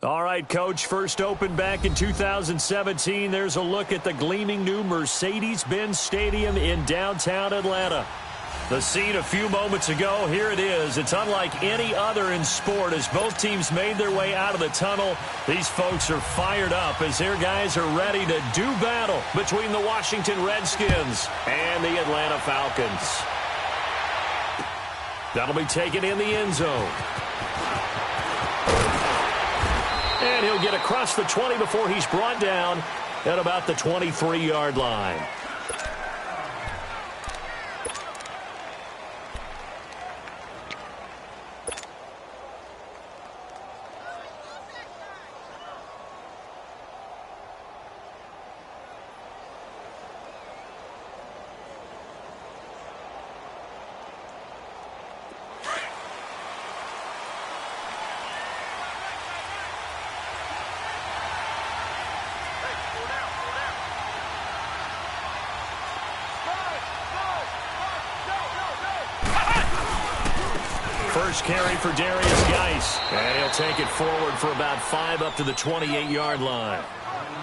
All right, Coach, first opened back in 2017. There's a look at the gleaming new Mercedes-Benz Stadium in downtown Atlanta. The scene a few moments ago, here it is. It's unlike any other in sport as both teams made their way out of the tunnel. These folks are fired up as their guys are ready to do battle between the Washington Redskins and the Atlanta Falcons. That'll be taken in the end zone. And he'll get across the 20 before he's brought down at about the 23-yard line. First carry for Darius Geis, and he'll take it forward for about 5 up to the 28-yard line.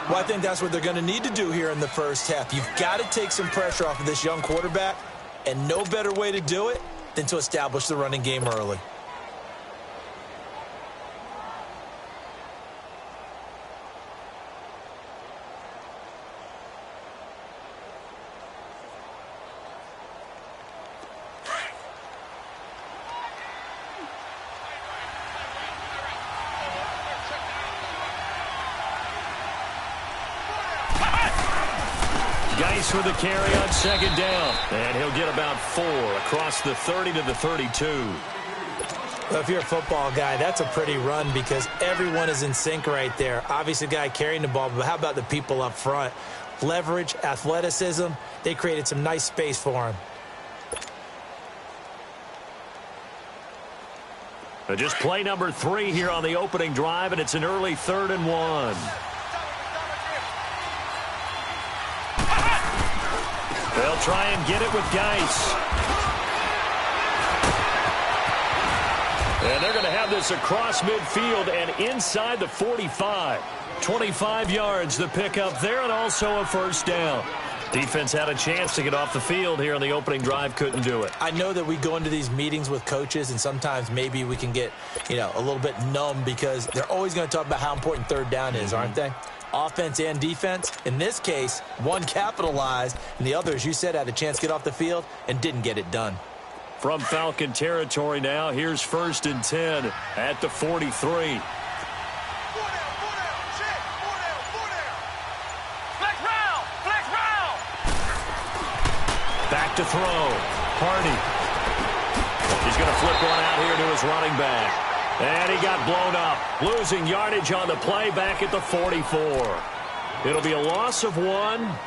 Well, I think that's what they're going to need to do here in the first half. You've got to take some pressure off of this young quarterback, and no better way to do it than to establish the running game early. Geis with a carry on second down. And he'll get about 4 across the 30 to the 32. Well, if you're a football guy, that's a pretty run because everyone is in sync right there. Obviously, the guy carrying the ball, but how about the people up front? Leverage, athleticism, they created some nice space for him. Just play number 3 here on the opening drive, and it's an early 3rd and 1. They'll try and get it with Geis. And they're going to have this across midfield and inside the 45. 25 yards the pickup there and also a first down. Defense had a chance to get off the field here on the opening drive, couldn't do it. I know that we go into these meetings with coaches and sometimes maybe we can get, a little bit numb because they're always going to talk about how important third down is, aren't they? Offense and defense. In this case, one capitalized, and the other, as you said, had a chance to get off the field and didn't get it done. From Falcon territory now, here's 1st and 10 at the 43. Back to throw. Hardy. He's going to flip one out here to his running back. And he got blown up, losing yardage on the play back at the 44. It'll be a loss of 1,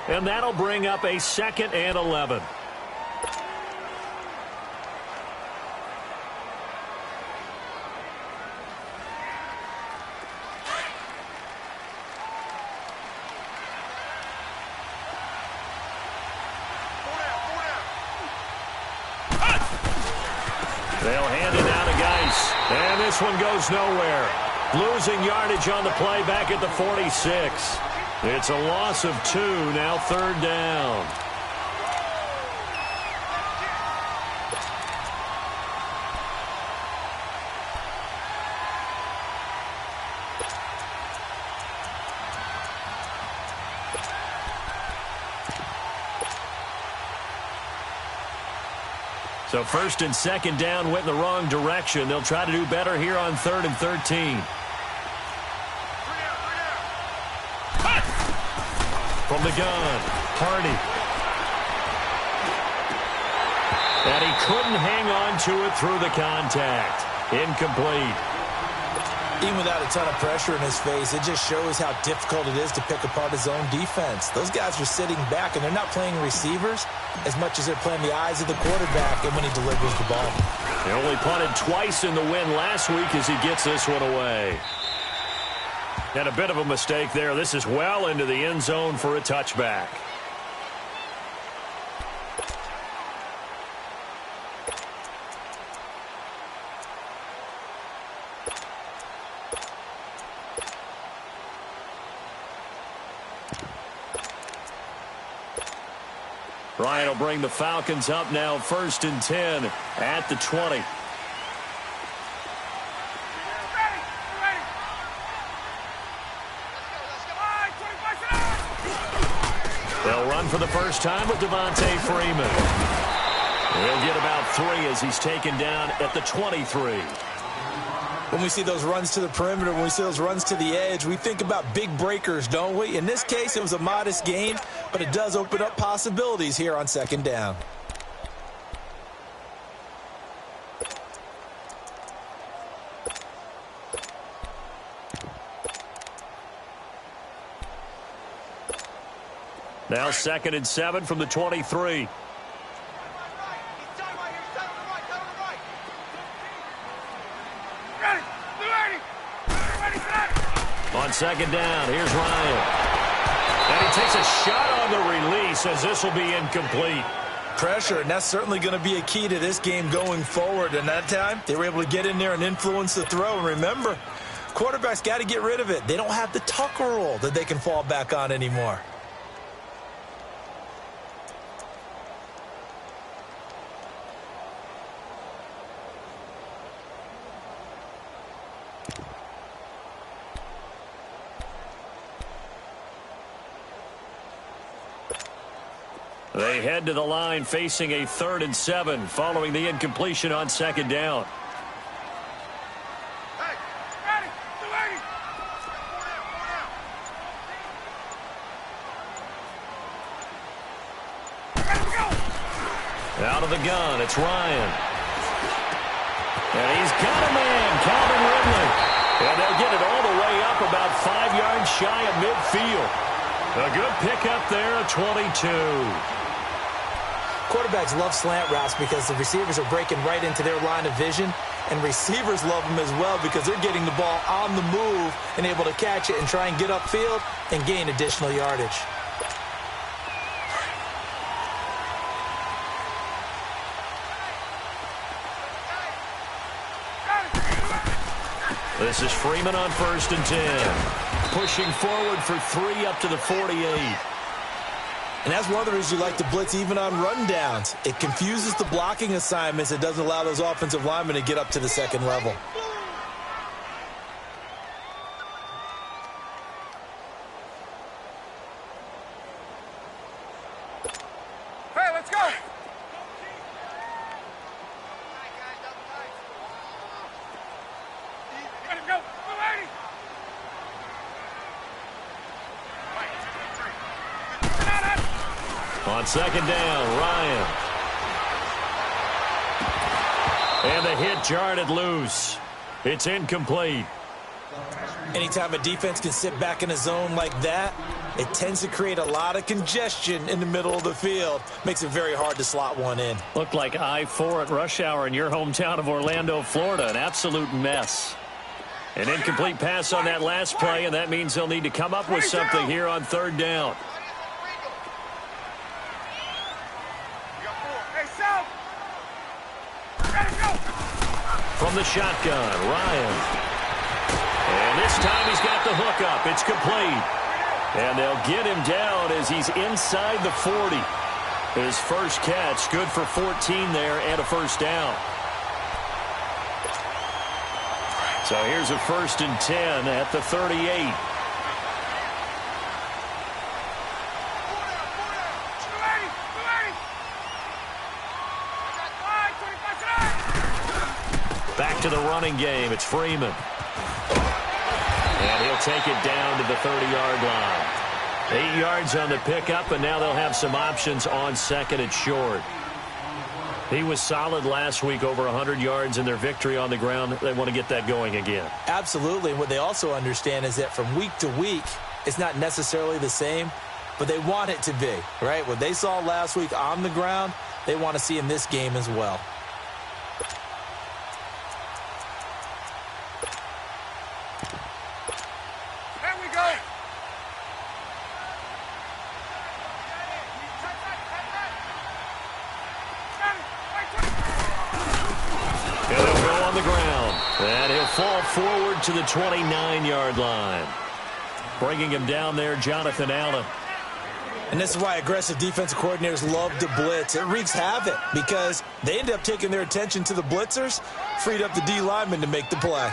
and that'll bring up a 2nd and 11. They'll hand it out to Geis. And this one goes nowhere. Losing yardage on the play back at the 46. It's a loss of 2, now 3rd down. So 1st and 2nd down went in the wrong direction. They'll try to do better here on 3rd and 13. From the gun, Hardy. And he couldn't hang on to it through the contact. Incomplete. Even without a ton of pressure in his face, it just shows how difficult it is to pick apart his own defense. Those guys are sitting back, and they're not playing receivers as much as they're playing the eyes of the quarterback and when he delivers the ball. He only punted twice in the win last week as he gets this one away. And a bit of a mistake there. This is well into the end zone for a touchback. Bryant will bring the Falcons up now 1st and 10 at the 20. They'll run for the first time with Devontae Freeman. He'll get about 3 as he's taken down at the 23. When we see those runs to the perimeter, when we see those runs to the edge, we think about big breakers, don't we? In this case, it was a modest gain, but it does open up possibilities here on 2nd down. Now 2nd and 7 from the 23. On 2nd down, here's Ryan. And he takes a shot on the release as this will be incomplete. Pressure, and that's certainly going to be a key to this game going forward. And that time, they were able to get in there and influence the throw. And remember, quarterbacks got to get rid of it. They don't have the Tucker rule that they can fall back on anymore. They head to the line facing a 3rd and 7 following the incompletion on 2nd down. Out of the gun, it's Ryan. And he's got a man, Calvin Ridley. And they'll get it all the way up about 5 yards shy of midfield. A good pickup there at 22. Quarterbacks love slant routes because the receivers are breaking right into their line of vision, and receivers love them as well because they're getting the ball on the move and able to catch it and try and get upfield and gain additional yardage. This is Freeman on 1st and 10. Pushing forward for 3 up to the 48. And that's one of the reasons you like to blitz even on rundowns. It confuses the blocking assignments. It doesn't allow those offensive linemen to get up to the 2nd level. Hey, let's go! Let him go! On 2nd down, Ryan. And the hit jarred it loose. It's incomplete. Anytime a defense can sit back in a zone like that, it tends to create a lot of congestion in the middle of the field. Makes it very hard to slot one in. Looked like I-4 at rush hour in your hometown of Orlando, Florida. An absolute mess. An incomplete pass on that last play, and that means they'll need to come up with something here on 3rd down. From the shotgun, Ryan. And this time he's got the hook up. It's complete. And they'll get him down as he's inside the 40. His first catch, good for 14 there and a 1st down. So here's a 1st and 10 at the 38. Back to the running game. It's Freeman. And he'll take it down to the 30-yard line. 8 yards on the pickup, and now they'll have some options on 2nd and short. He was solid last week, over 100 yards in their victory on the ground. They want to get that going again. Absolutely. And what they also understand is that from week to week, it's not necessarily the same, but they want it to be, right? What they saw last week on the ground, they want to see in this game as well. Fall forward to the 29-yard line. Bringing him down there, Jonathan Allen. And this is why aggressive defensive coordinators love to blitz. It wreaks havoc because they end up taking their attention to the blitzers, freed up the D lineman to make the play.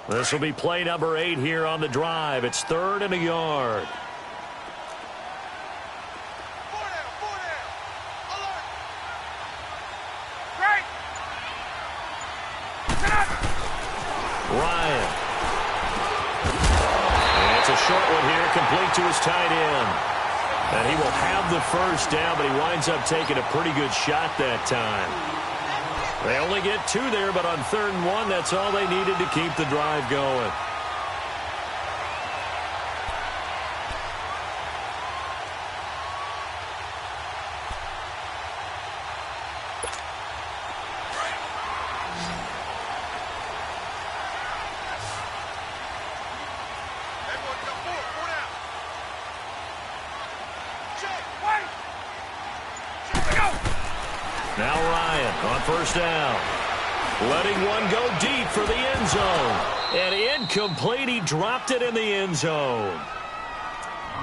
This will be play number 8 here on the drive. It's 3rd and a yard. Ryan. And it's a short one here, complete to his tight end. And he will have the first down, but he winds up taking a pretty good shot that time. They only get 2 there, but on 3rd and 1, that's all they needed to keep the drive going. Now Ryan on 1st down. Letting one go deep for the end zone. And incomplete. He dropped it in the end zone.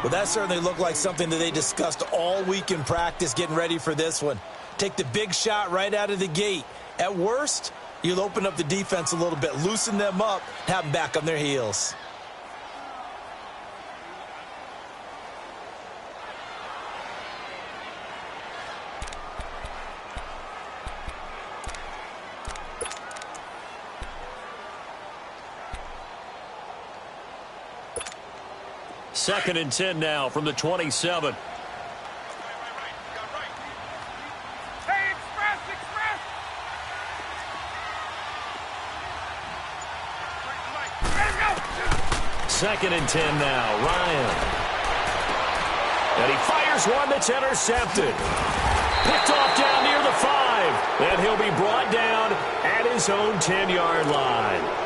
Well, that certainly looked like something that they discussed all week in practice getting ready for this one. Take the big shot right out of the gate. At worst, you'll open up the defense a little bit, loosen them up, have them back on their heels. Second and 10 now from the 27. Second and 10 now. Ryan. And he fires one that's intercepted. Picked off down near the 5. And he'll be brought down at his own 10-yard line.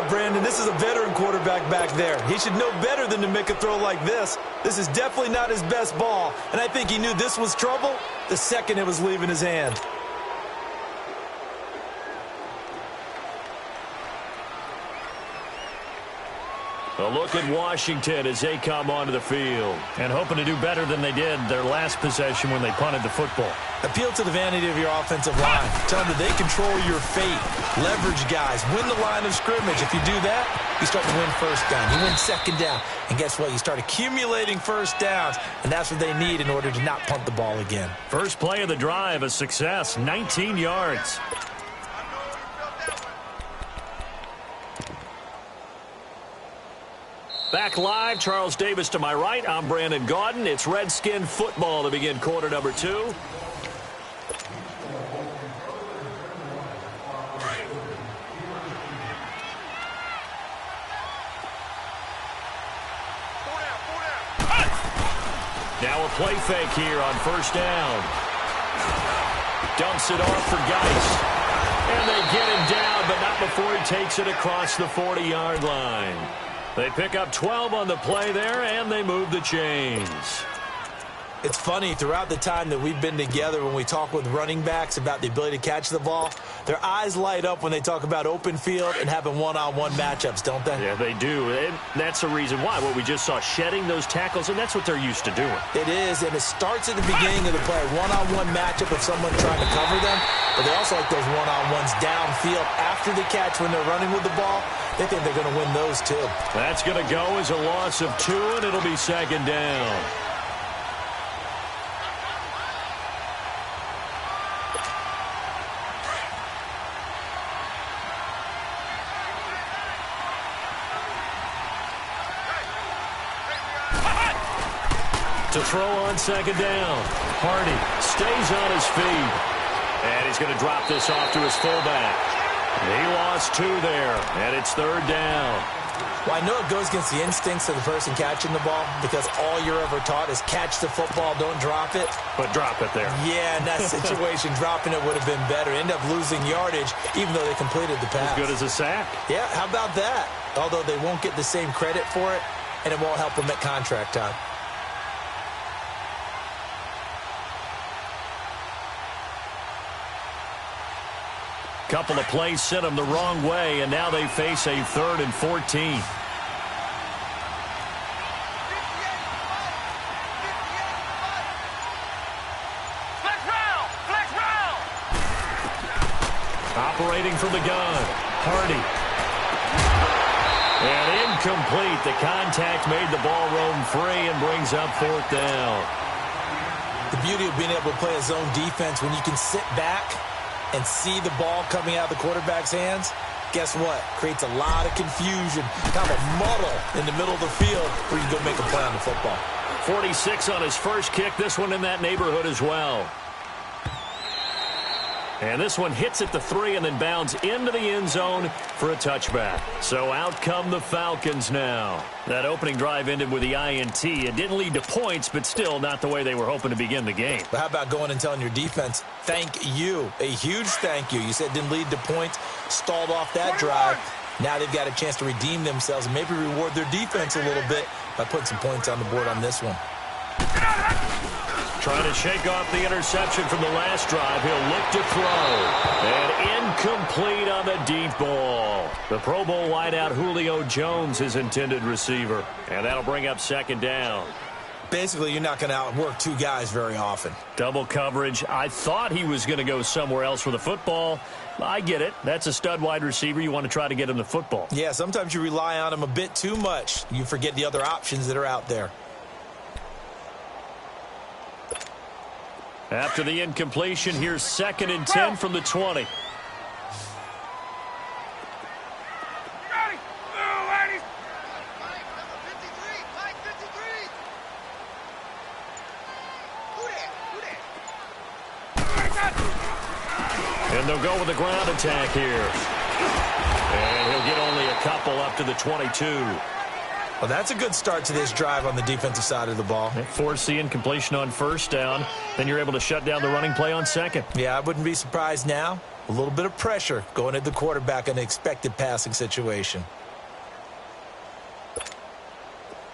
Brandon, this is a veteran quarterback back there. He should know better than to make a throw like this. This is definitely not his best ball, and I think he knew this was trouble the second it was leaving his hand. A look at Washington as they come onto the field and hoping to do better than they did their last possession when they punted the football. Appeal to the vanity of your offensive line. Tell them that they control your fate. Leverage guys. Win the line of scrimmage. If you do that, you start to win first down. You win second down. And guess what? You start accumulating first downs, and that's what they need in order to not punt the ball again. First play of the drive, a success, 19 yards. Back live, Charles Davis to my right. I'm Brandon Gaudin. It's Redskin football to begin quarter number 2. Now a play fake here on 1st down. Dumps it off for Geist. And they get him down, but not before he takes it across the 40-yard line. They pick up 12 on the play there, and they move the chains. It's funny, throughout the time that we've been together, when we talk with running backs about the ability to catch the ball, their eyes light up when they talk about open field and having one-on-one matchups, don't they? Yeah, they do. And that's the reason why. What we just saw, shedding those tackles, and that's what they're used to doing. It is, and it starts at the beginning of the play. One-on-one matchup of someone trying to cover them, but they also like those one-on-ones downfield after the catch when they're running with the ball. They think they're going to win those, too. That's going to go as a loss of 2, and it'll be second down. To throw on second down. Hardy stays on his feet. And he's going to drop this off to his fullback. He lost 2 there, and it's 3rd down. Well, I know it goes against the instincts of the person catching the ball because all you're ever taught is catch the football, don't drop it. But drop it there. Yeah, in that situation, dropping it would have been better. End up losing yardage, even though they completed the pass. As good as a sack. Yeah, how about that? Although they won't get the same credit for it, and it won't help them at contract time. Couple of plays sent them the wrong way, and now they face a 3rd and 14. Operating from the gun, Hardy. And incomplete. The contact made the ball roam free and brings up 4th down. The beauty of being able to play a zone defense, when you can sit back and see the ball coming out of the quarterback's hands, guess what? Creates a lot of confusion, kind of a muddle in the middle of the field where you can go make a play on the football. 46 on his first kick. This one in that neighborhood as well. And this one hits at the 3 and then bounds into the end zone for a touchback. So out come the Falcons now. That opening drive ended with the INT. It didn't lead to points, but still not the way they were hoping to begin the game. But how about going and telling your defense, thank you, a huge thank you. You said it didn't lead to points, stalled off that drive. Now they've got a chance to redeem themselves and maybe reward their defense a little bit by putting some points on the board on this one. Trying to shake off the interception from the last drive. He'll look to throw. And incomplete on the deep ball. The Pro Bowl wideout Julio Jones, his intended receiver. And that'll bring up 2nd down. Basically, you're not going to outwork 2 guys very often. Double coverage. I thought he was going to go somewhere else for the football. I get it. That's a stud wide receiver. You want to try to get him the football. Yeah, sometimes you rely on him a bit too much. You forget the other options that are out there. After the incompletion, here's 2nd and 10 from the 20. And they'll go with the ground attack here. And he'll get only a couple up to the 22. Well, that's a good start to this drive on the defensive side of the ball. Force the incompletion on 1st down. Then you're able to shut down the running play on 2nd. Yeah, I wouldn't be surprised now. A little bit of pressure going at the quarterback in an expected passing situation.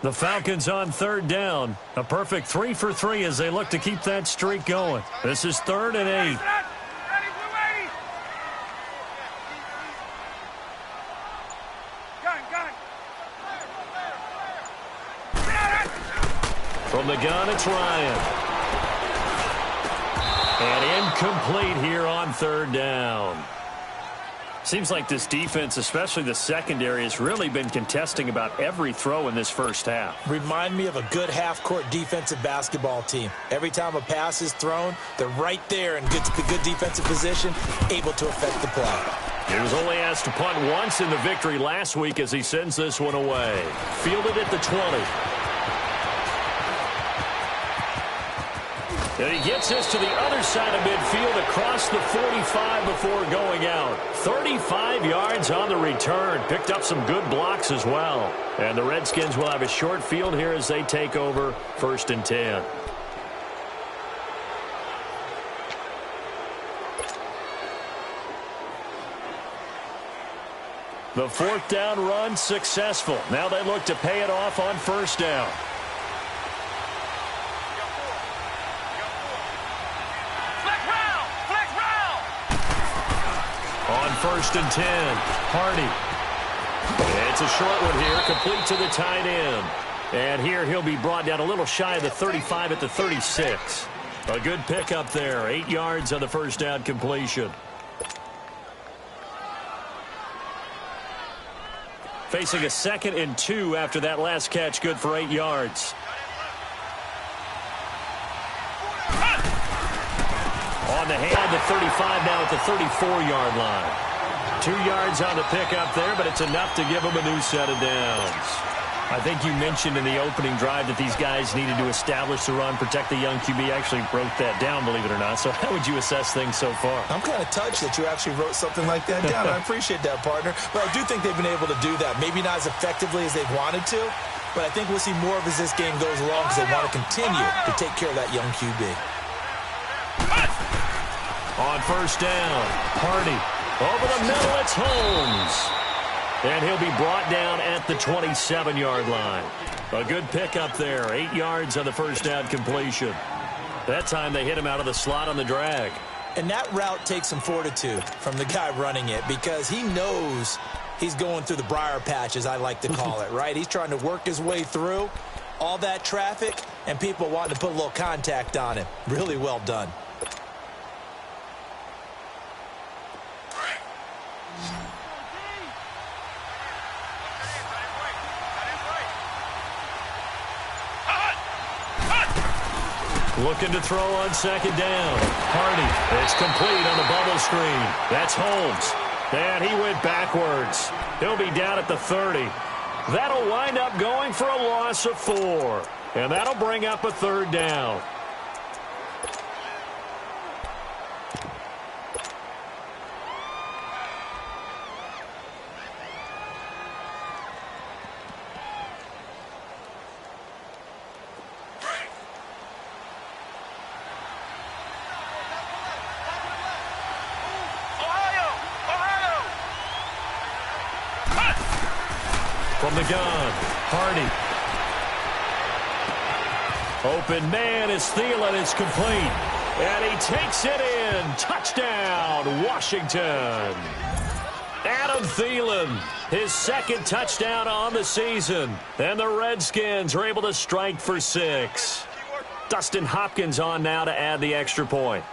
The Falcons on 3rd down. A perfect 3 for 3 as they look to keep that streak going. This is 3rd and 8. From the gun, it's Ryan. And incomplete here on 3rd down. Seems like this defense, especially the secondary, has really been contesting about every throw in this first half. Remind me of a good half-court defensive basketball team. Every time a pass is thrown, they're right there in good defensive position, able to affect the play. He was only asked to punt once in the victory last week as he sends this one away. Fielded at the 20. And he gets this to the other side of midfield across the 45 before going out. 35 yards on the return. Picked up some good blocks as well. And the Redskins will have a short field here as they take over 1st and 10. The 4th down run successful. Now they look to pay it off on 1st down. On 1st and 10, Hardy. It's a short one here, complete to the tight end. And here he'll be brought down a little shy of the 35 at the 36. A good pickup there, 8 yards on the 1st down completion. Facing a 2nd and 2 after that last catch, good for 8 yards. On the hand, the 35 now at the 34-yard line. 2 yards on the pickup there, but it's enough to give them a new set of downs. I think you mentioned in the opening drive that these guys needed to establish the run, protect the young QB. Actually wrote that down, believe it or not. So how would you assess things so far? I'm kind of touched that you actually wrote something like that down. I appreciate that, partner. But I do think they've been able to do that. Maybe not as effectively as they've wanted to, but I think we'll see more of as this game goes along because they want to continue to take care of that young QB. On 1st down, Hardy. Over the middle, it's Holmes. And he'll be brought down at the 27-yard line. A good pickup there, 8 yards on the 1st down completion. That time they hit him out of the slot on the drag. And that route takes some fortitude from the guy running it because he knows he's going through the briar patch, as I like to call it, right? He's trying to work his way through all that traffic and people wanting to put a little contact on him. Really well done. Looking to throw on second down. Hardy. It's complete on the bubble screen. That's Holmes. And he went backwards. He'll be down at the 30. That'll wind up going for a loss of 4. And that'll bring up a third down. From the gun, Hardy. Open man is Thielen. It's complete. And he takes it in. Touchdown, Washington. Adam Thielen, his second touchdown on the season. And the Redskins are able to strike for 6. Dustin Hopkins on now to add the extra point.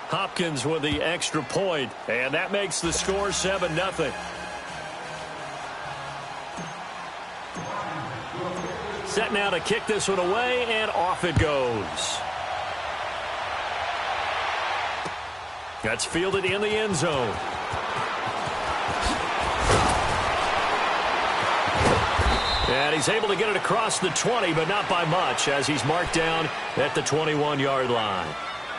Hopkins with the extra point, and that makes the score 7-0. Set now to kick this one away, and off it goes. That's fielded in the end zone. And he's able to get it across the 20, but not by much, as he's marked down at the 21-yard line.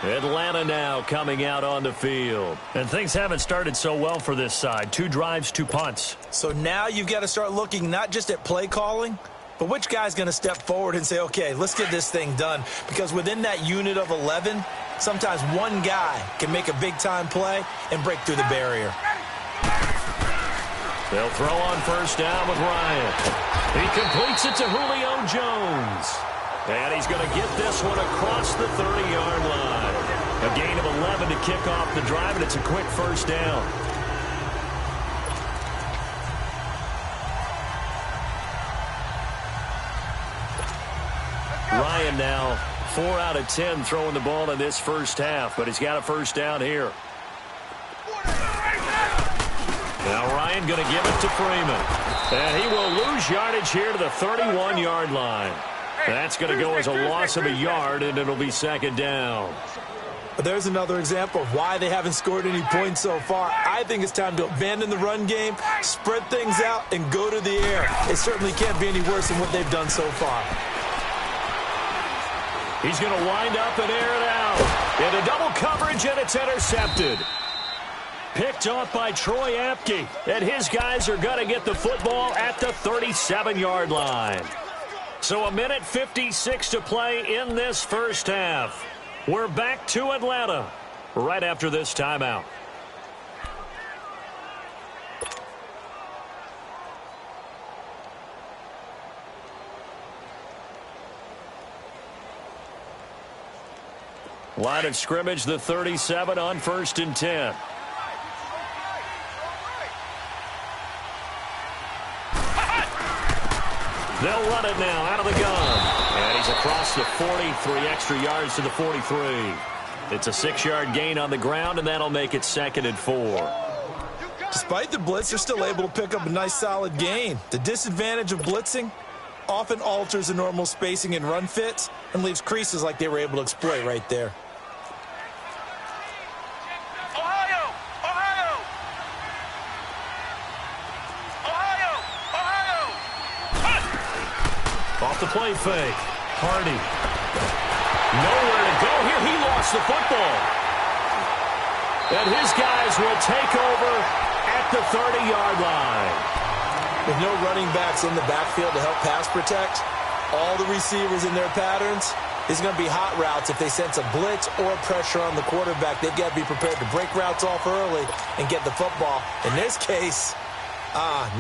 Atlanta now coming out on the field. And things haven't started so well for this side. 2 drives, 2 punts. So now you've got to start looking not just at play calling, but which guy's going to step forward and say, okay, let's get this thing done. Because within that unit of 11, sometimes one guy can make a big-time play and break through the barrier. They'll throw on first down with Ryan. He completes it to Julio Jones. And he's going to get this one across the 30-yard line. A gain of 11 to kick off the drive, and it's a quick first down. Ryan now 4 out of 10 throwing the ball in this first half, but he's got a first down here. Now Ryan going to give it to Freeman. And he will lose yardage here to the 31-yard line. That's going to go as a loss of a yard, and it'll be second down. There's another example of why they haven't scored any points so far. I think it's time to abandon the run game, spread things out, and go to the air. It certainly can't be any worse than what they've done so far. He's going to wind up and air it out. Into double coverage, and it's intercepted. Picked off by Troy Apke, and his guys are going to get the football at the 37-yard line. So 1:56 to play in this first half. We're back to Atlanta right after this timeout. Line of scrimmage, the 37 on 1st and 10. They'll run it now out of the gun. And he's across the 43 extra yards to the 43. It's a 6-yard gain on the ground, and that'll make it 2nd and 4. Despite the blitz, they're still able to pick up a nice solid gain. The disadvantage of blitzing often alters the normal spacing and run fits and leaves creases like they were able to exploit right there. Off the play fake. Hardy. Nowhere to go here. He lost the football. And his guys will take over at the 30-yard line. With no running backs in the backfield to help pass protect, all the receivers in their patterns, it's going to be hot routes. If they sense a blitz or pressure on the quarterback, they've got to be prepared to break routes off early and get the football. In this case,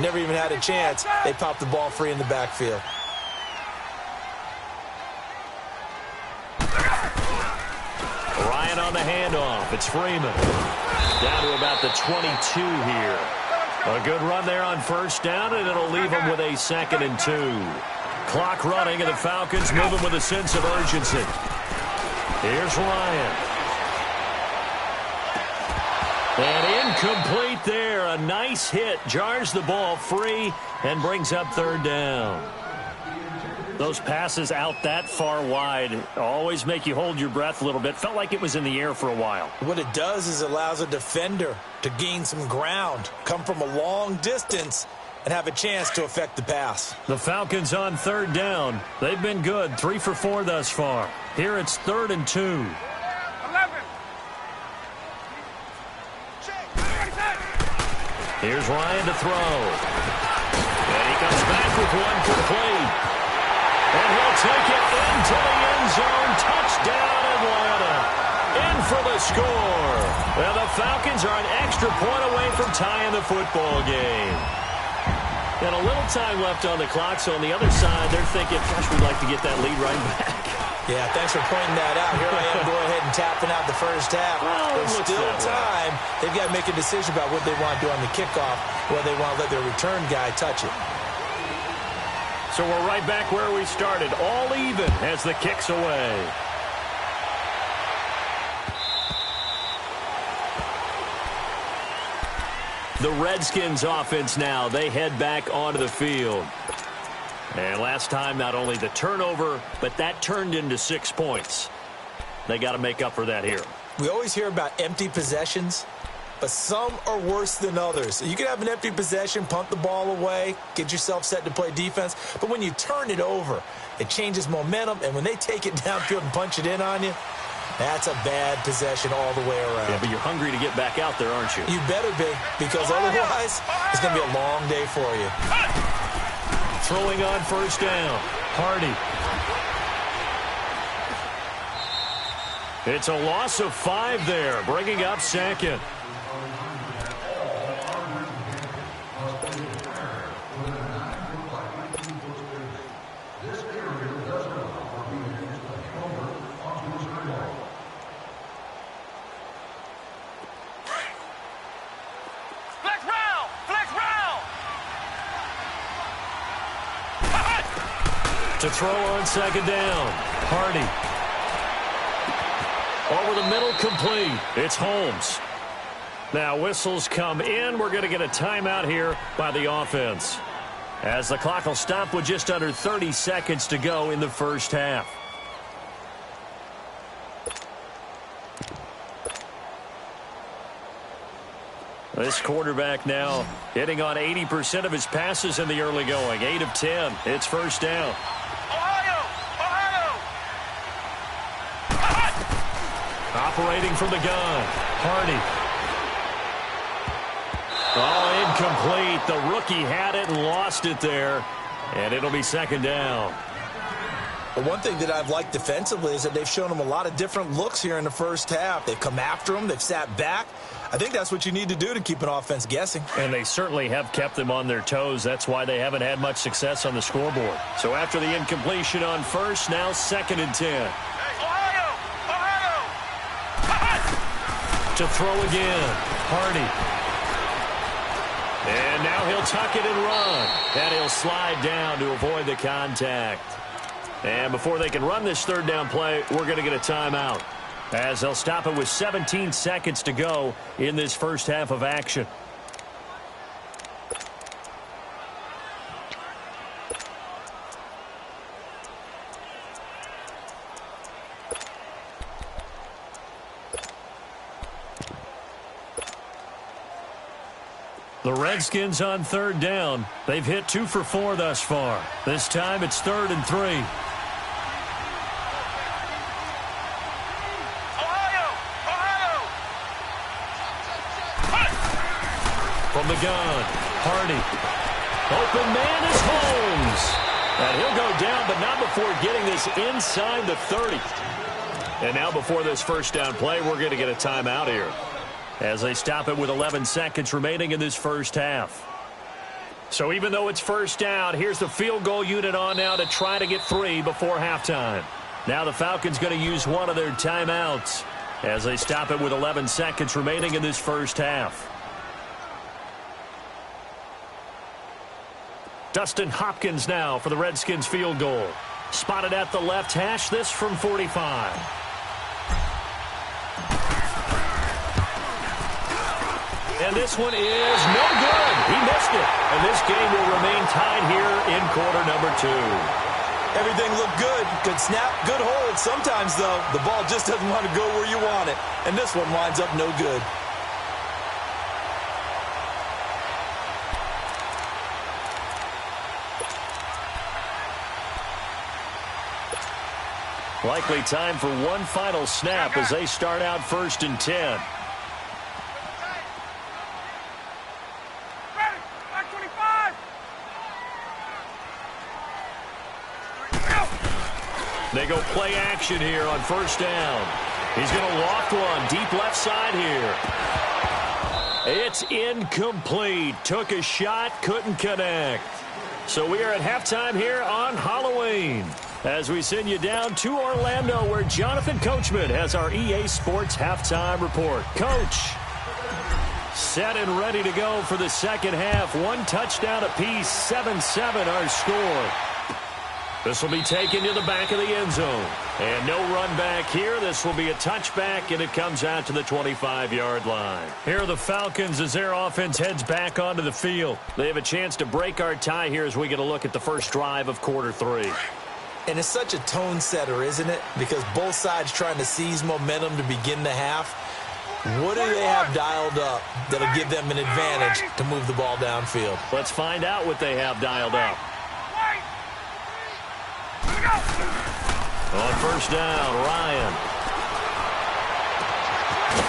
Never even had a chance. They popped the ball free in the backfield. Ryan on the handoff. It's Freeman. Down to about the 22 here. A good run there on first down, and it'll leave them with a 2nd and 2. Clock running, and the Falcons moving with a sense of urgency. Here's Ryan. And incomplete there. A nice hit. Jars the ball free and brings up 3rd down. Those passes out that far wide always make you hold your breath a little bit. Felt like it was in the air for a while. What it does is it allows a defender to gain some ground, come from a long distance, and have a chance to affect the pass. The Falcons on 3rd down. They've been good. 3 for 4 thus far. Here it's 3rd and 2. 11. Here's Ryan to throw. And he comes back with one complete. And he'll take it into the end zone. Touchdown, Atlanta. In for the score. Well, the Falcons are an extra point away from tying the football game. And a little time left on the clock, so on the other side, they're thinking, gosh, we'd like to get that lead right back. Yeah, thanks for pointing that out. Here I am going ahead and tapping out the first half. Well, there's still time. They've got to make a decision about what they want to do on the kickoff, whether they want to let their return guy touch it. So we're right back where we started, all even as the kick's away. The Redskins offense now, they head back onto the field. And last time, not only the turnover, but that turned into 6 points. They got to make up for that here. We always hear about empty possessions, but some are worse than others. You can have an empty possession, punt the ball away, get yourself set to play defense, but when you turn it over, it changes momentum, and when they take it downfield and punch it in on you, that's a bad possession all the way around. Yeah, but you're hungry to get back out there, aren't you? You better be, because otherwise it's going to be a long day for you. Throwing on first down, Hardy. It's a loss of 5 there, bringing up 2nd. To throw on 2nd down, Hardy. Over the middle, complete. It's Holmes. Now whistles come in. We're going to get a timeout here by the offense, as the clock will stop with just under 30 seconds to go in the first half. This quarterback now hitting on 80% of his passes in the early going. 8 of 10. It's first down. Operating from the gun, Hardy. Oh, incomplete. The rookie had it and lost it there, and it'll be 2nd down. But one thing that I've liked defensively is that they've shown them a lot of different looks here in the first half. They've come after them. They've sat back. I think that's what you need to do to keep an offense guessing. And they certainly have kept them on their toes. That's why they haven't had much success on the scoreboard. So after the incompletion on first, now 2nd and 10. To throw again, Hardy. And now he'll tuck it and run. And he'll slide down to avoid the contact. And before they can run this 3rd down play, we're going to get a timeout, as they'll stop it with 17 seconds to go in this first half of action. The Redskins on 3rd down. They've hit 2 for 4 thus far. This time it's 3rd and 3. From the gun, Hardy. Open man is Holmes. And he'll go down, but not before getting this inside the 30. And now before this first down play, we're going to get a timeout here, as they stop it with 11 seconds remaining in this first half. So even though it's first down, here's the field goal unit on now to try to get 3 before halftime. Now the Falcons going to use one of their timeouts as they stop it with 11 seconds remaining in this first half. Dustin Hopkins now for the Redskins field goal. Spotted at the left hash, this from 45. And this one is no good. He missed it. And this game will remain tied here in quarter number 2. Everything looked good. Good snap, good hold. Sometimes, though, the ball just doesn't want to go where you want it. And this one winds up no good. Likely time for one final snap as they start out 1st and 10. They go play action here on 1st down. He's going to loft one deep left side here. It's incomplete. Took a shot, couldn't connect. So we are at halftime here on Halloween as we send you down to Orlando where Jonathan Coachman has our EA Sports halftime report. Coach, set and ready to go for the second half. 1 touchdown apiece, 7-7 our score. This will be taken to the back of the end zone. And no run back here. This will be a touchback, and it comes out to the 25-yard line. Here are the Falcons as their offense heads back onto the field. They have a chance to break our tie here as we get a look at the first drive of quarter 3. And it's such a tone setter, isn't it? Because both sides trying to seize momentum to begin the half. What do they have dialed up that'll give them an advantage to move the ball downfield? Let's find out what they have dialed up. On 1st down, Ryan.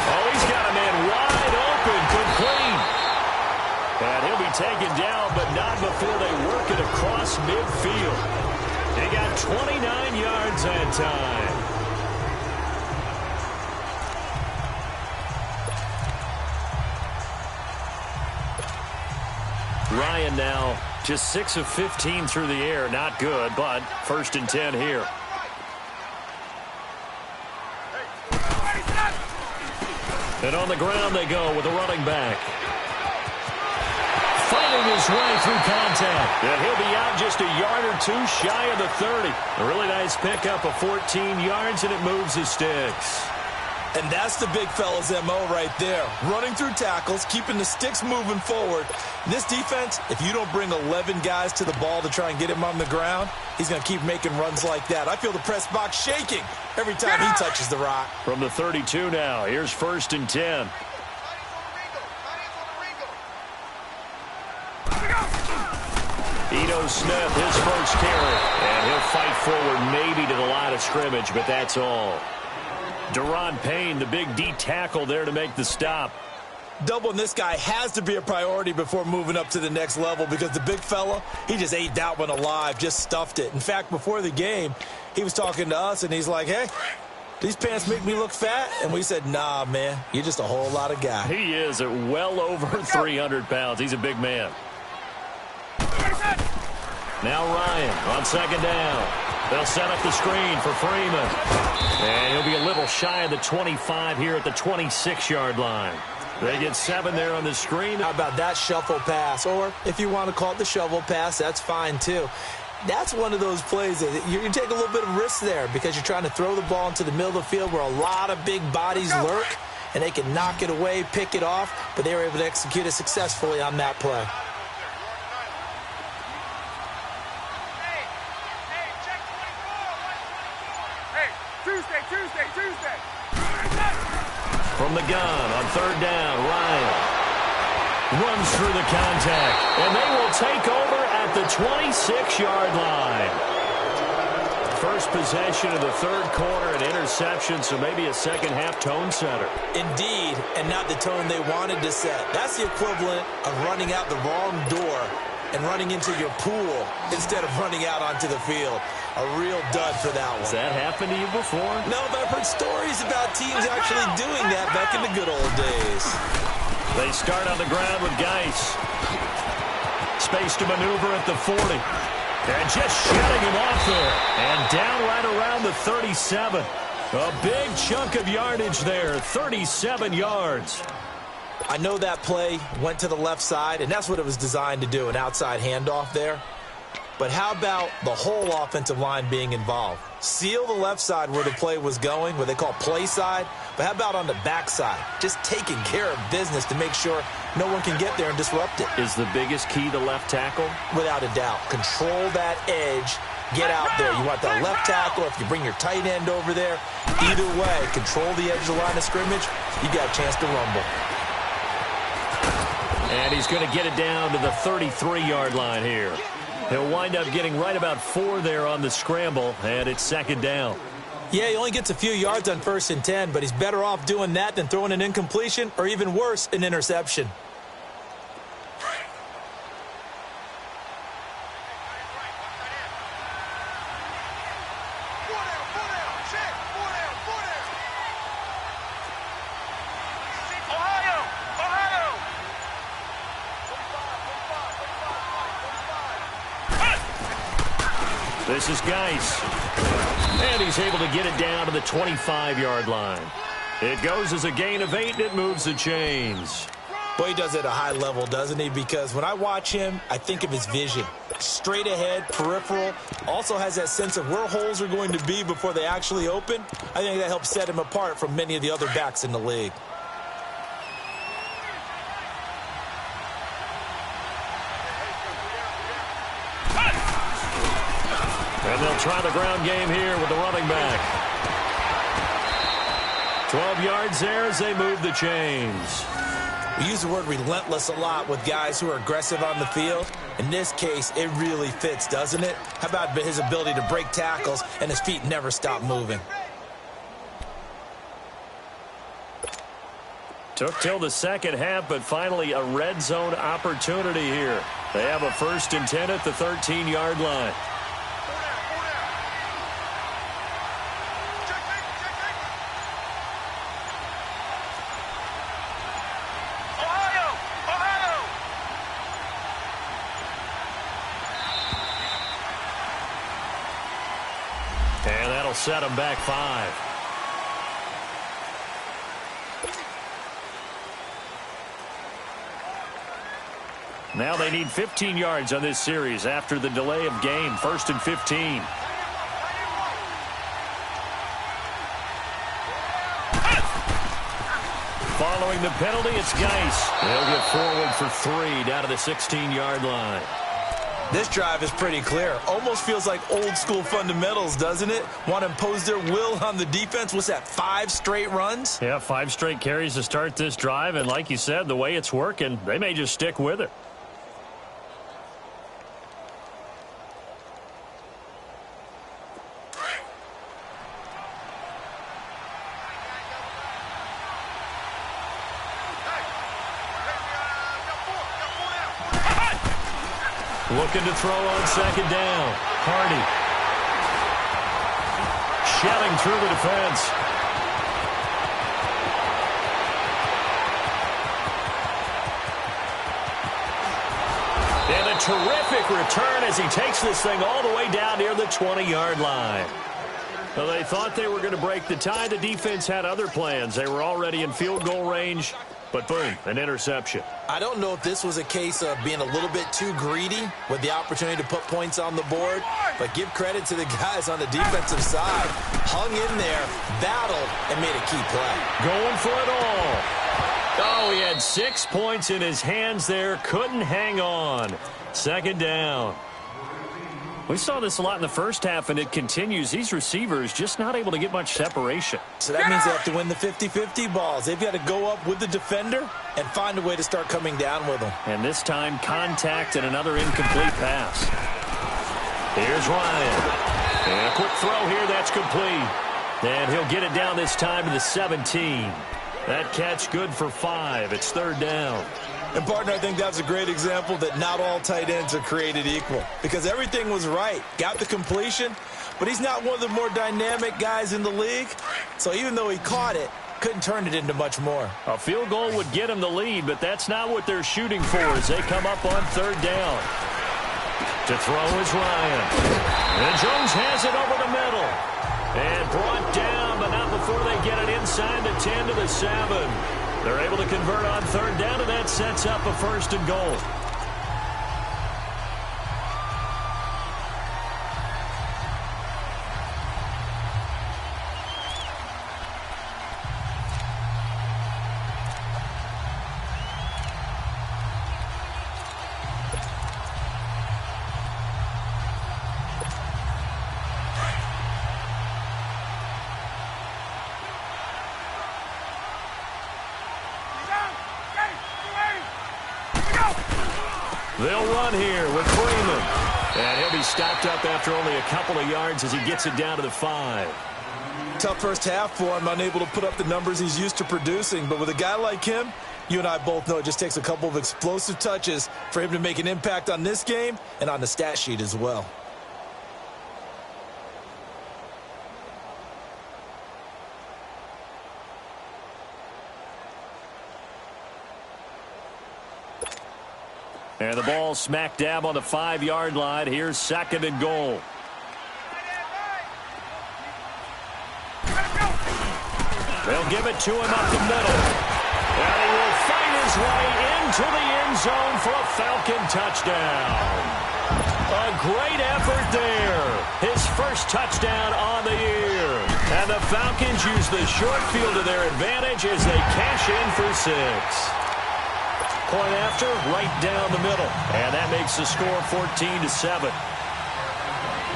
Oh, he's got a man wide open, complete. And he'll be taken down, but not before they work it across midfield. He got 29 yards that time. Ryan now just 6 of 15 through the air. Not good, but 1st and 10 here. And on the ground they go with a running back. Fighting his way through contact. And he'll be out just a yard or 2 shy of the 30. A really nice pickup of 14 yards, and it moves the sticks. And that's the big fella's MO right there. Running through tackles, keeping the sticks moving forward. This defense, if you don't bring 11 guys to the ball to try and get him on the ground, he's going to keep making runs like that. I feel the press box shaking every time he touches the rock. From the 32 now, here's 1st and 10. Ito Smith, his first carry. And he'll fight forward maybe to the line of scrimmage, but that's all. Deron Payne, the big D tackle there to make the stop. Doubling this guy has to be a priority before moving up to the next level because the big fella, he just ate that one alive, just stuffed it. In fact, before the game, he was talking to us, and he's like, hey, these pants make me look fat? And we said, nah, man, you're just a whole lot of guy. He is at well over 300 pounds. He's a big man. Now Ryan on 2nd down. They'll set up the screen for Freeman. And he'll be a little shy of the 25 here at the 26-yard line. They get 7 there on the screen. How about that shuffle pass? Or if you want to call it the shovel pass, that's fine too. That's one of those plays that you take a little bit of risk there because you're trying to throw the ball into the middle of the field where a lot of big bodies lurk, and they can knock it away, pick it off, but they were able to execute it successfully on that play. Tuesday. From the gun on 3rd down, Ryan runs through the contact, and they will take over at the 26-yard line. First possession of the 3rd quarter, an interception, so maybe a second-half tone setter. Indeed, and not the tone they wanted to set. That's the equivalent of running out the wrong door and running into your pool instead of running out onto the field. A real dud for that one. Has that happened to you before? No, but I've heard stories about teams actually doing that back in the good old days. They start on the ground with Geis. space to maneuver at the 40. And just shutting him off there. And down right around the 37. A big chunk of yardage there, 37 yards. I know that play went to the left side, and that's what it was designed to do, an outside handoff there. But how about the whole offensive line being involved? Seal the left side where the play was going, what they call play side. But how about on the back side? Just taking care of business to make sure no one can get there and disrupt it. Is the biggest key the left tackle? Without a doubt. Control that edge. Get out there. You want that left tackle. If you bring your tight end over there, either way, control the edge of the line of scrimmage, you got a chance to rumble. And he's going to get it down to the 33-yard line here. He'll wind up getting right about 4 there on the scramble, and it's second down. Yeah, he only gets a few yards on 1st and 10, but he's better off doing that than throwing an incompletion or even worse, an interception. This is Geis. And he's able to get it down to the 25-yard line. It goes as a gain of 8, and it moves the chains. Boy, he does it at a high level, doesn't he? Because when I watch him, I think of his vision. Straight ahead, peripheral. Also has that sense of where holes are going to be before they actually open. I think that helps set him apart from many of the other backs in the league. And they'll try the ground game here with the running back. 12 yards there as they move the chains. We use the word relentless a lot with guys who are aggressive on the field. In this case, it really fits, doesn't it? How about his ability to break tackles and his feet never stop moving? Took till the second half, but finally a red zone opportunity here. They have a 1st and 10 at the 13-yard line. And that'll set them back 5. Now they need 15 yards on this series after the delay of game. 1st and 15. Following the penalty, it's Geis. They'll get forward for 3 down to the 16-yard line. This drive is pretty clear. Almost feels like old school fundamentals, doesn't it? Want to impose their will on the defense. What's that, 5 straight runs? Yeah, 5 straight carries to start this drive. And like you said, the way it's working, they may just stick with it. Looking to throw on second down. Hardy. Shelling through the defense. And a terrific return as he takes this thing all the way down near the 20-yard line. Well, they thought they were going to break the tie. The defense had other plans. They were already in field goal range. But boom, an interception. I don't know if this was a case of being a little bit too greedy with the opportunity to put points on the board, but give credit to the guys on the defensive side. Hung in there, battled, and made a key play. Going for it all. Oh, he had 6 points in his hands there. Couldn't hang on. Second down. We saw this a lot in the first half, and it continues. These receivers just not able to get much separation. So that means they have to win the 50-50 balls. They've got to go up with the defender and find a way to start coming down with them. And this time, contact and another incomplete pass. Here's Ryan. And a quick throw here. That's complete. And he'll get it down this time to the 17. That catch good for 5. It's 3rd down. And, partner, I think that's a great example that not all tight ends are created equal because everything was right. Got the completion, but he's not one of the more dynamic guys in the league. So even though he caught it, couldn't turn it into much more. A field goal would get them the lead, but that's not what they're shooting for as they come up on third down. To throw is Ryan. And Jones has it over the middle. And brought down, but not before they get it inside the 10 to the 7. They're able to convert on third down, and that sets up a first and goal. They'll run here with Freeman. And he'll be stopped up after only a couple of yards as he gets it down to the 5. Tough first half for him, unable to put up the numbers he's used to producing. But with a guy like him, you and I both know it just takes a couple of explosive touches for him to make an impact on this game and on the stat sheet as well. And the ball smack dab on the 5-yard line. Here's second and goal. They'll give it to him up the middle. And he will fight his way into the end zone for a Falcon touchdown. A great effort there. His first touchdown on the year. And the Falcons use the short field to their advantage as they cash in for 6. Point after, right down the middle. And that makes the score 14-7.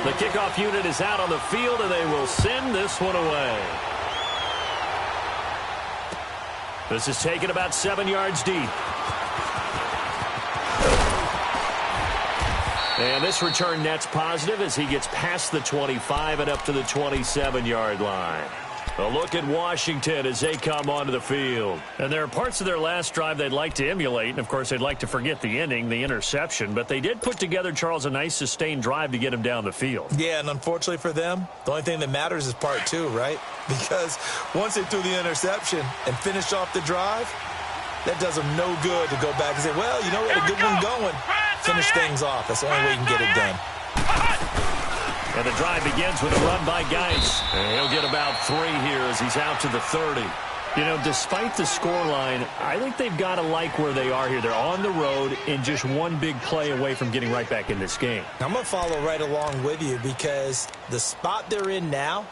The kickoff unit is out on the field, and they will send this one away. This is taken about 7 yards deep. And this return net's positive as he gets past the 25 and up to the 27-yard line. A look at Washington as they come onto the field. And there are parts of their last drive they'd like to emulate. And, of course, they'd like to forget the ending, the interception. But they did put together, Charles, a nice sustained drive to get him down the field. Yeah, and unfortunately for them, the only thing that matters is part 2, right? Because once they threw the interception and finished off the drive, that does them no good to go back and say, well, you know, we had a good one going. Finish things off. That's the only way you can get it done. And the drive begins with a run by Geis. And he'll get about 3 here as he's out to the 30. You know, despite the scoreline, I think they've got to like where they are here. They're on the road and just one big play away from getting right back in this game. I'm going to follow right along with you because the spot they're in now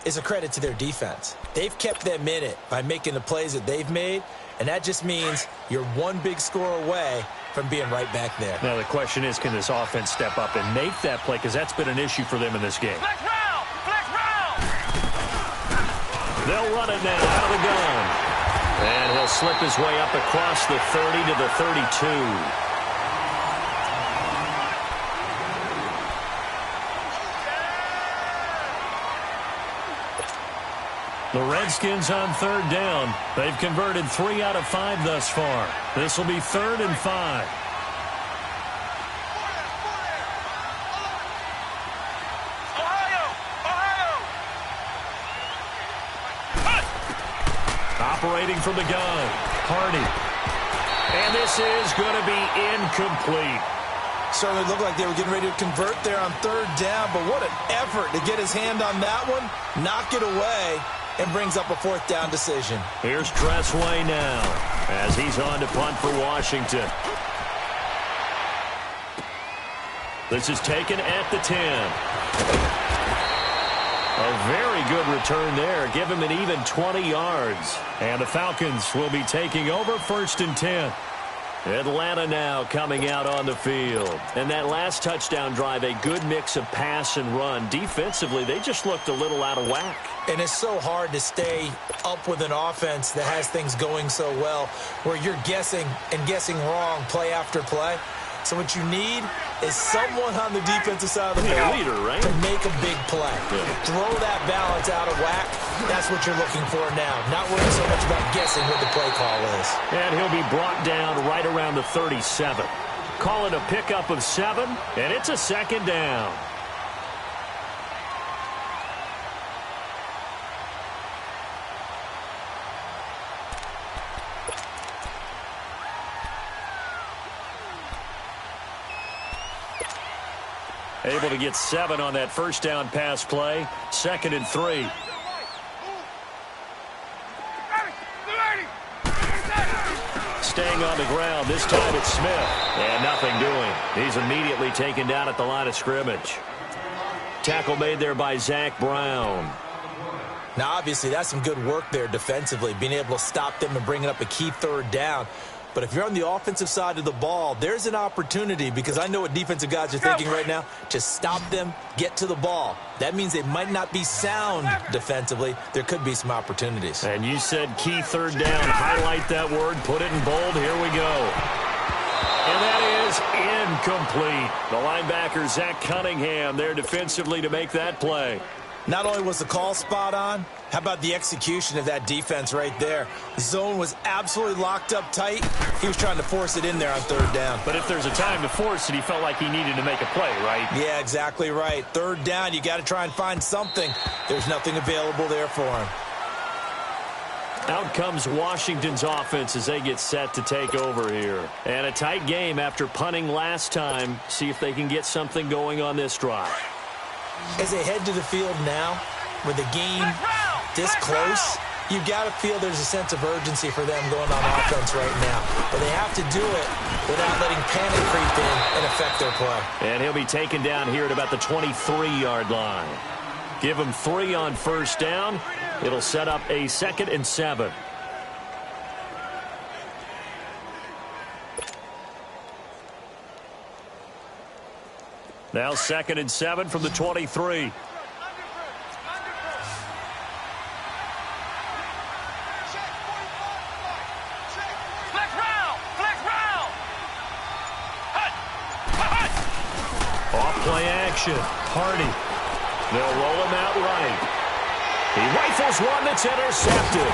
is a credit to their defense. They've kept them in it by making the plays that they've made, and that just means you're one big score away from being right back there. Now, the question is, can this offense step up and make that play? Because that's been an issue for them in this game. Flex round! Flex round! They'll run it now out of the gun. And he'll slip his way up across the 30 to the 32. The Redskins on third down. They've converted 3 out of 5 thus far. This will be 3rd and 5. Operating from the gun, Hardy. And this is going to be incomplete. Certainly looked like they were getting ready to convert there on third down, but what an effort to get his hand on that one, knock it away, and brings up a 4th down decision. Here's Tressway now as he's on to punt for Washington. This is taken at the 10. A very good return there. Give him an even 20 yards. And the Falcons will be taking over 1st and 10. Atlanta now coming out on the field. And that last touchdown drive, a good mix of pass and run. Defensively, they just looked a little out of whack. And it's so hard to stay up with an offense that has things going so well, where you're guessing and guessing wrong play after play. So what you need is someone on the defensive side of the ball leader, right? to make a big play. Yeah. Throw that balance out of whack. That's what you're looking for now. Not worrying so much about guessing what the play call is. And he'll be brought down right around the 37. Call it a pickup of 7, and it's a 2nd down. Able to get 7 on that first down pass play. 2nd and 3. Staying on the ground. This time it's Smith. And nothing doing. He's immediately taken down at the line of scrimmage. Tackle made there by Zach Brown. Now, obviously, that's some good work there defensively, being able to stop them and bringing up a key 3rd down. But if you're on the offensive side of the ball, there's an opportunity, because I know what defensive guys are thinking right now. Just stop them, get to the ball. That means they might not be sound defensively. There could be some opportunities. And you said key 3rd down. Highlight that word. Put it in bold. Here we go. And that is incomplete. The linebacker, Zach Cunningham, there defensively to make that play. Not only was the call spot on, how about the execution of that defense right there? The zone was absolutely locked up tight. He was trying to force it in there on 3rd down. But if there's a time to force it, he felt like he needed to make a play, right? Yeah, exactly right. 3rd down, you got to try and find something. There's nothing available there for him. Out comes Washington's offense as they get set to take over here. And a tight game after punting last time. See if they can get something going on this drive. As they head to the field now, with the game this close, you've got to feel there's a sense of urgency for them going on offense right now. But they have to do it without letting panic creep in and affect their play. And he'll be taken down here at about the 23-yard line. Give him 3 on 1st down. It'll set up a 2nd and 7. Now 2nd and 7 from the 23. Flex round! Flex round! Hut! Hut! Off play action. Hardy. They'll roll him out right. He rifles one that's intercepted.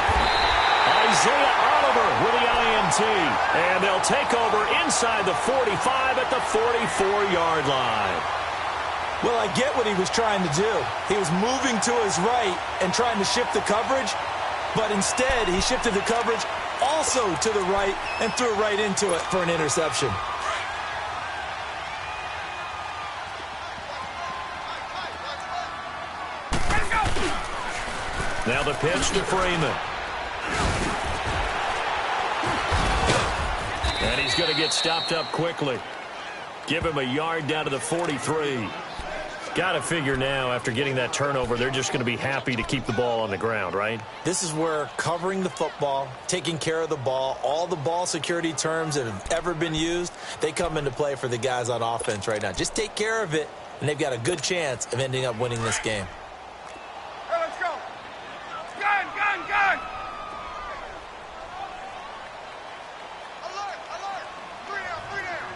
Isaiah Oliver with the INT. And they'll take over inside the 45 at the 44-yard line. Well, I get what he was trying to do. He was moving to his right and trying to shift the coverage, but instead he shifted the coverage also to the right and threw right into it for an interception. Now the pitch to Freeman. And he's going to get stopped up quickly. Give him a yard down to the 43. Got to figure now, after getting that turnover, they're just going to be happy to keep the ball on the ground, right? This is where covering the football, taking care of the ball, all the ball security terms that have ever been used, they come into play for the guys on offense right now. Just take care of it, and they've got a good chance of ending up winning this game. Hey, let's go! Gun! Gun! Gun! Alert! Alert! 3 down! 3 down!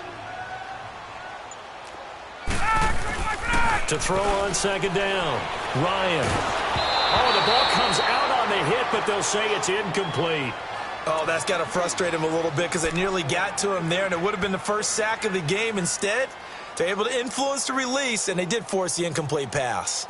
To throw on 2nd down. Ryan. Oh, the ball comes out on the hit, but they'll say it's incomplete. Oh, that's got to frustrate him a little bit because they nearly got to him there, and it would have been the first sack of the game. Instead, they're able to influence the release, and they did force the incomplete pass.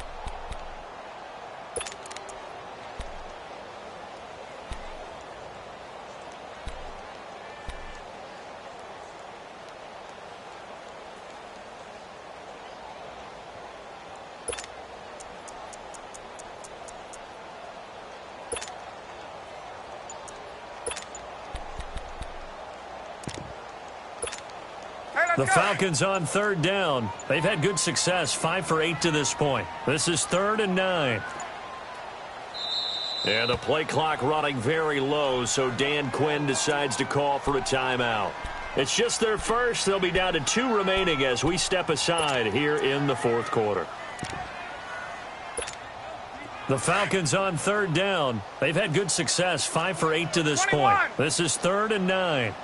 The Falcons on 3rd down. They've had good success, 5 for 8 to this point. This is 3rd and 9. And the play clock running very low, so Dan Quinn decides to call for a timeout. It's just their first. They'll be down to 2 remaining as we step aside here in the 4th quarter. The Falcons on 3rd down. They've had good success, 5 for 8 to this point. This is 3rd and 9.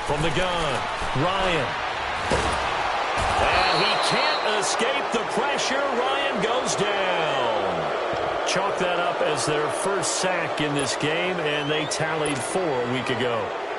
From the gun, Ryan. And he can't escape the pressure. Ryan goes down. Chalk that up as their first sack in this game, and they tallied 4 a week ago.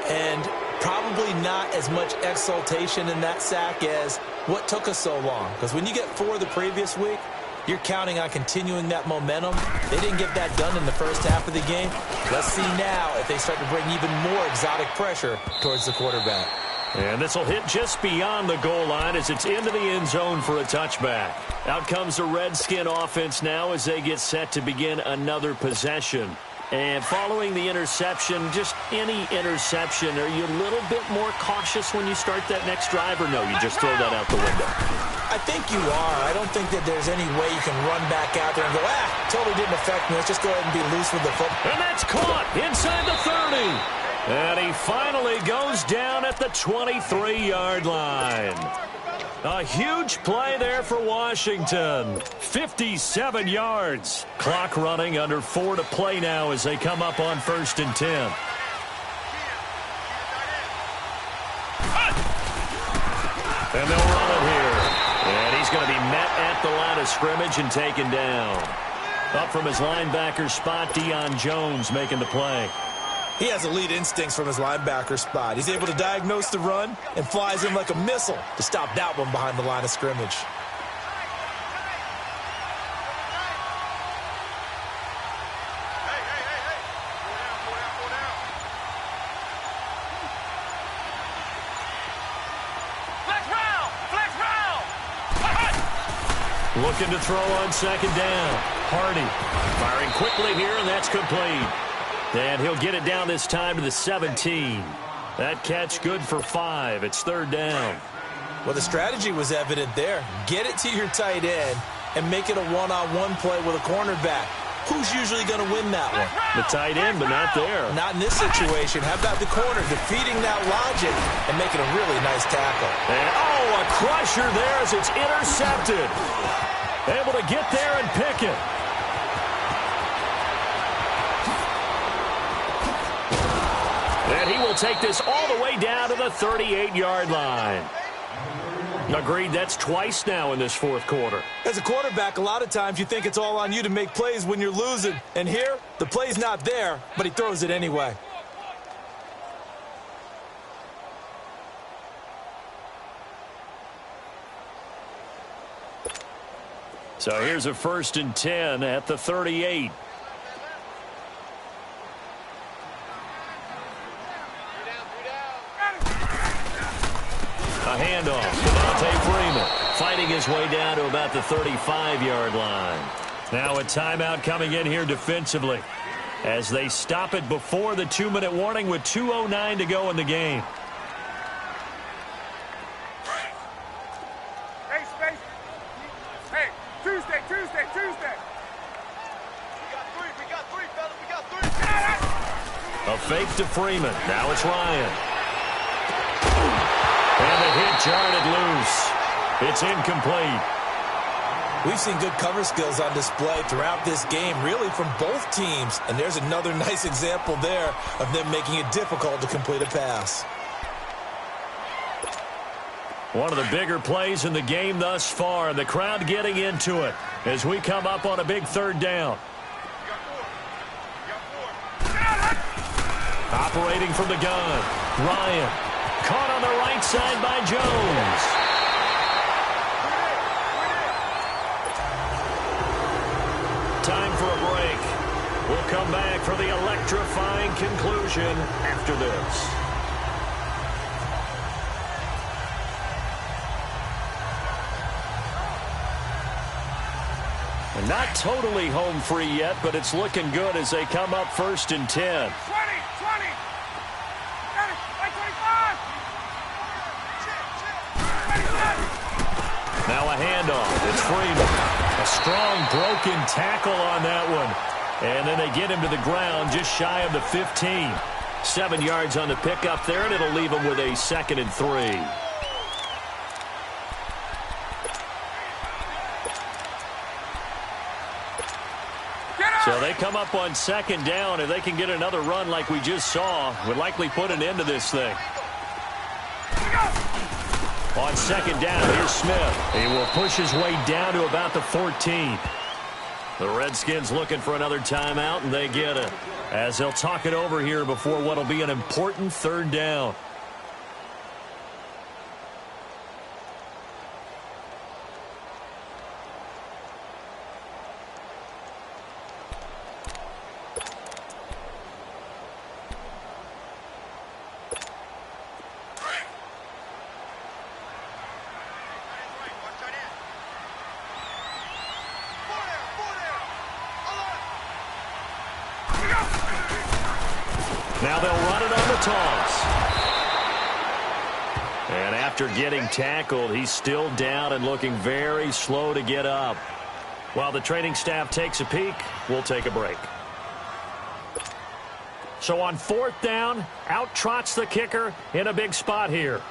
And probably not as much exultation in that sack as what took us so long. Because when you get 4 the previous week, You're counting on continuing that momentum. They didn't get that done in the first half of the game. Let's see now if they start to bring even more exotic pressure towards the quarterback. And this will hit just beyond the goal line as it's into the end zone for a touchback. Out comes the Redskin offense now as they get set to begin another possession. And following the interception, just any interception, are you a little bit more cautious when you start that next drive, or no, you just throw that out the window? I think you are. I don't think that there's any way you can run back out there and go, totally didn't affect me. Let's just go ahead and be loose with the football. And that's caught inside the 30. And he finally goes down at the 23-yard line. A huge play there for Washington. 57 yards. Clock running, under 4 to play now as they come up on 1st and 10. And they'll run it here. And he's going to be met at the line of scrimmage and taken down. Up from his linebacker spot, Deion Jones making the play. He has elite instincts from his linebacker spot. He's able to diagnose the run and flies in like a missile to stop that one behind the line of scrimmage. Looking to throw on 2nd down. Hardy firing quickly here, and that's complete. And he'll get it down this time to the 17. That catch good for 5. It's 3rd down. Well, the strategy was evident there. Get it to your tight end and make it a one-on-one play with a cornerback. Who's usually going to win that one? The tight end, but not there. Not in this situation. How about the corner defeating that logic and making a really nice tackle? And, a crusher there as it's intercepted. Able to get there and pick it. And he will take this all the way down to the 38-yard line. Agreed, that's twice now in this 4th quarter. As a quarterback, a lot of times you think it's all on you to make plays when you're losing. And here, the play's not there, but he throws it anyway. So here's a 1st and 10 at the 38. A handoff. Devontae Freeman fighting his way down to about the 35-yard line. Now a timeout coming in here defensively as they stop it before the 2-minute warning with 2:09 to go in the game. Hey, space. Hey, Tuesday. We got three, fellas. We got three. A fake to Freeman. Now it's Ryan. And the hit jarred loose. It's incomplete. We've seen good cover skills on display throughout this game, really from both teams. And there's another nice example there of them making it difficult to complete a pass. One of the bigger plays in the game thus far. The crowd getting into it as we come up on a big 3rd down. Operating from the gun. Ryan. Caught on the right side by Jones. Time for a break. We'll come back for the electrifying conclusion after this. And not totally home free yet, but it's looking good as they come up 1st and 10. 20. Now a handoff. It's Freeman. A strong broken tackle on that one. And then they get him to the ground just shy of the 15. 7 yards on the pickup there, and it'll leave him with a 2nd and 3. So they come up on 2nd down. If they can get another run like we just saw, would likely put an end to this thing. On 2nd down, here's Smith. He will push his way down to about the 14. The Redskins looking for another timeout, and they get it. As they'll talk it over here before what will be an important 3rd down. Now they'll run it on the toss. And after getting tackled, he's still down and looking very slow to get up. While the training staff takes a peek, we'll take a break. So on 4th down, out trots the kicker in a big spot here.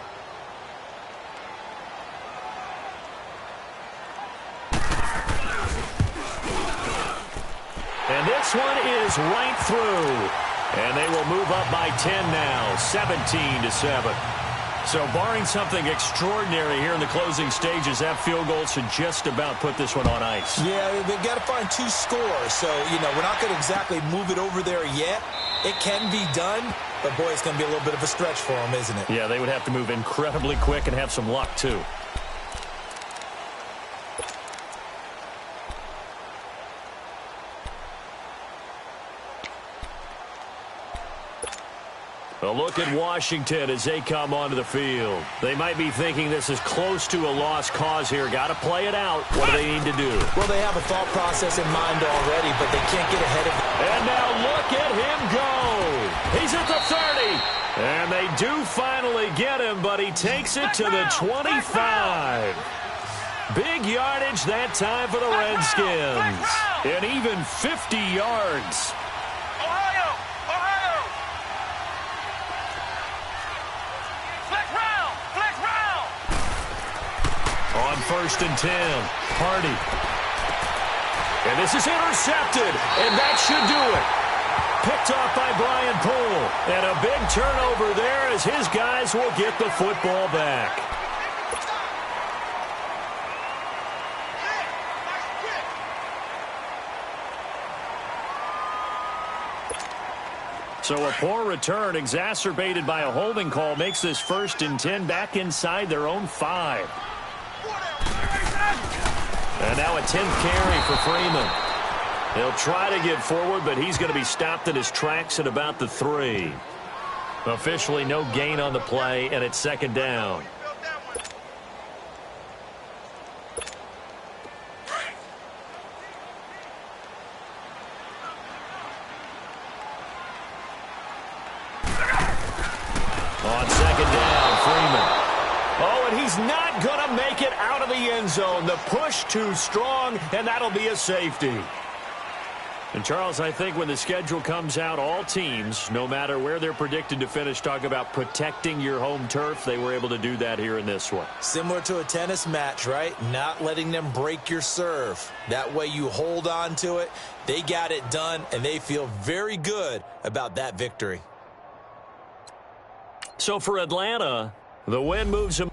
And this one is right through. And they will move up by 10 now, 17-7. So barring something extraordinary here in the closing stages, that field goal should just about put this one on ice. Yeah, they've got to find 2 scores. So, we're not going to exactly move it over there yet. It can be done, but, boy, it's going to be a little bit of a stretch for them, isn't it? Yeah, they would have to move incredibly quick and have some luck, too. A look at Washington as they come onto the field. They might be thinking this is close to a lost cause here. Got to play it out. What do they need to do? Well, they have a thought process in mind already, but they can't get ahead of it. And now look at him go. He's at the 30. And they do finally get him, but he takes it to the 25. Big yardage that time for the Redskins. And even 50 yards. On 1st and 10, Hardy. And this is intercepted, and that should do it. Picked off by Brian Poole. And a big turnover there as his guys will get the football back. So a poor return exacerbated by a holding call makes this 1st and 10 back inside their own 5. And now a 10th carry for Freeman. He'll try to get forward, but he's going to be stopped in his tracks at about the 3. Officially no gain on the play, and it's 2nd down. On 2nd down, Freeman. Oh, and he's not going to make it out of the end zone. The push too strong, and that'll be a safety. And, Charles, I think when the schedule comes out, all teams, no matter where they're predicted to finish, talk about protecting your home turf. They were able to do that here in this one. Similar to a tennis match, right? Not letting them break your serve. That way you hold on to it. They got it done, and they feel very good about that victory. So for Atlanta, the win moves them.